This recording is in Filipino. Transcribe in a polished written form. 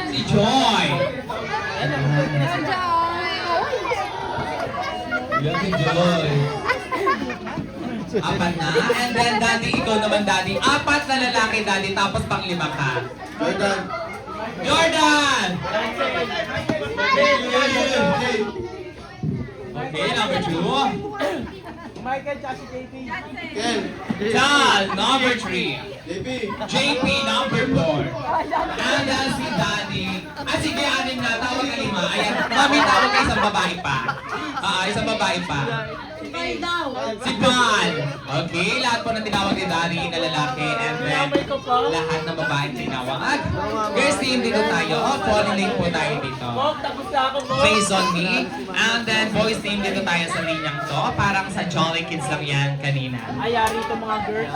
Si Joy. Yan si Joy. Apat na. And then, Daddy, ikaw naman, Daddy. Apat na lalaki, Daddy. Tapos pang-lima ka. Jordan. Jordan! Okay, number 2. Michael, tsaka si JP. Ken. John, number 3. JP. JP, number 4. And then si Daddy. Ah, sige, anim na. Tawag ka 5. Ayan, mami, tawag ka isang babae pa. Isang babae pa. Si Paul. Okay, lahat po na tinawag ni Daddy na lalaki. And then, lahat ng babaeng tinawag. Girls team, dito tayo. Pollinate po tayo dito. Tapos na ako, Based on me. And then, boys team, dito tayo sa linyang to. Parang sa Jolly Kids lang yan kanina. Ayari itong mga girls.